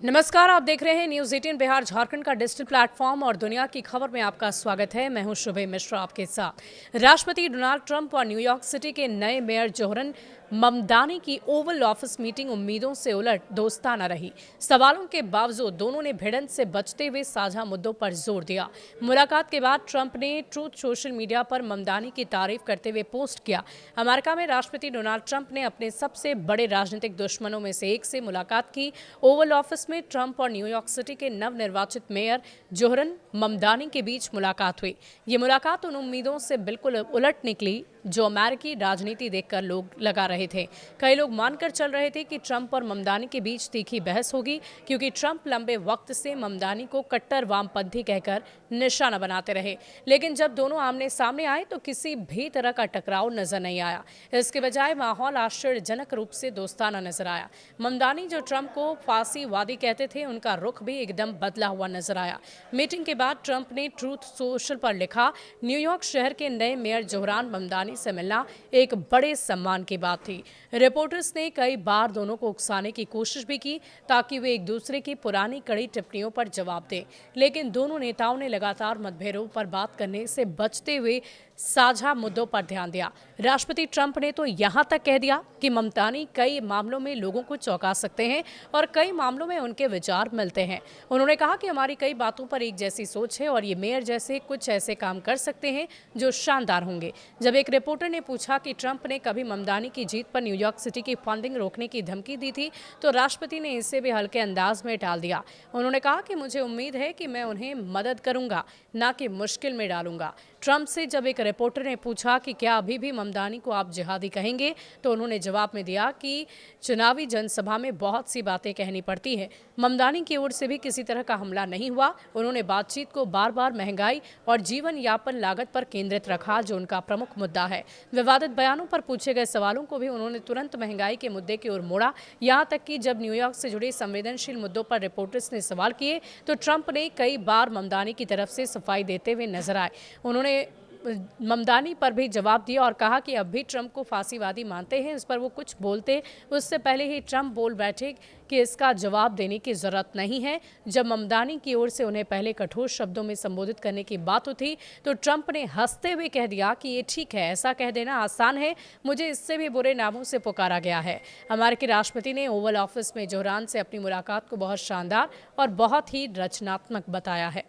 नमस्कार, आप देख रहे हैं न्यूज़ 18 बिहार झारखंड का डिजिटल प्लेटफॉर्म और दुनिया की खबर में आपका स्वागत है। मैं हूं शुभे मिश्रा आपके साथ। राष्ट्रपति डोनाल्ड ट्रंप और न्यूयॉर्क सिटी के नए मेयर जोहरन ममदानी की ओवल ऑफिस मीटिंग उम्मीदों से उलट दोस्ताना रही। सवालों के बावजूद दोनों ने भिड़ंत से बचते हुए साझा मुद्दों पर जोर दिया। मुलाकात के बाद ट्रंप ने ट्रूथ सोशल मीडिया पर ममदानी की तारीफ करते हुए पोस्ट किया। अमेरिका में राष्ट्रपति डोनाल्ड ट्रंप ने अपने सबसे बड़े राजनीतिक दुश्मनों में से एक से मुलाकात की। ओवल ऑफिस में ट्रंप और न्यूयॉर्क सिटी के नवनिर्वाचित मेयर जोहरन ममदानी के बीच मुलाकात हुई। ये मुलाकात उन उम्मीदों से बिल्कुल उलट निकली जो अमेरिकी राजनीति देखकर लोग लगा रहे थे। कई लोग मानकर चल रहे थे कि ट्रंप और ममदानी के बीच तीखी बहस होगी, क्योंकि ट्रंप लंबे वक्त से ममदानी को कट्टर वामपंथी कहकर निशाना बनाते रहे। लेकिन जब दोनों आमने सामने आए तो किसी भी तरह का टकराव नजर नहीं आया। इसके बजाय माहौल आश्चर्यजनक रूप से दोस्ताना नजर आया। ममदानी जो ट्रंप को फांसीवादी कहते थे, उनका रुख भी एकदम बदला हुआ नजर आया। मीटिंग के बाद ट्रंप ने ट्रूथ सोशल पर लिखा, न्यूयॉर्क शहर के नए मेयर जोहरान ममदानी से मिलना एक बड़े सम्मान की बात थी। रिपोर्टर्स ने कई बार दोनों को उकसाने की कोशिश भी की ताकि वे एक दूसरे की पुरानी कड़ी टिप्पणियों पर जवाब दें, लेकिन दोनों नेताओं ने लगातार मतभेदों पर बात करने से बचते हुए साझा मुद्दों पर ध्यान दिया। राष्ट्रपति ट्रंप ने तो यहां तक कह दिया कि ममदानी कई मामलों में लोगों को चौंका सकते हैं और कई मामलों में उनके विचार मिलते हैं। उन्होंने कहा कि हमारी कई बातों पर एक जैसी सोच है और ये मेयर जैसे कुछ ऐसे काम कर सकते हैं जो शानदार होंगे। जब एक रिपोर्टर ने पूछा कि ट्रंप ने कभी ममदानी की जीत पर न्यूयॉर्क सिटी की फंडिंग रोकने की धमकी दी थी, तो राष्ट्रपति ने इसे भी हल्के अंदाज में टाल दिया। उन्होंने कहा कि मुझे उम्मीद है कि मैं उन्हें मदद करूंगा, ना कि मुश्किल में डालूंगा। ट्रंप से जब एक रिपोर्टर ने पूछा कि क्या अभी भी ममदानी को आप जिहादी कहेंगे, तो उन्होंने जवाब में दिया कि चुनावी जनसभा में बहुत सी बातें कहनी पड़ती हैं। ममदानी की ओर से भी किसी तरह का हमला नहीं हुआ। उन्होंने बातचीत को बार बार महंगाई और जीवन यापन लागत पर केंद्रित रखा, जो उनका प्रमुख मुद्दा है। विवादित बयानों पर पूछे गए सवालों को भी उन्होंने तुरंत महंगाई के मुद्दे की ओर मोड़ा। यहाँ तक कि जब न्यूयॉर्क से जुड़े संवेदनशील मुद्दों पर रिपोर्टर्स ने सवाल किए, तो ट्रंप ने कई बार ममदानी की तरफ से सफाई देते हुए नजर आए। उन्होंने ममदानी पर भी जवाब दिया और कहा कि अब भी ट्रंप को फांसीवादी मानते हैं। इस पर वो कुछ बोलते उससे पहले ही ट्रंप बोल बैठे कि इसका जवाब देने की जरूरत नहीं है। जब ममदानी की ओर से उन्हें पहले कठोर शब्दों में संबोधित करने की बात उठी, तो ट्रंप ने हंसते हुए कह दिया कि ये ठीक है, ऐसा कह देना आसान है, मुझे इससे भी बुरे नामों से पुकारा गया है। अमेरिकी राष्ट्रपति ने ओवल ऑफिस में जोहरान से अपनी मुलाकात को बहुत शानदार और बहुत ही रचनात्मक बताया है।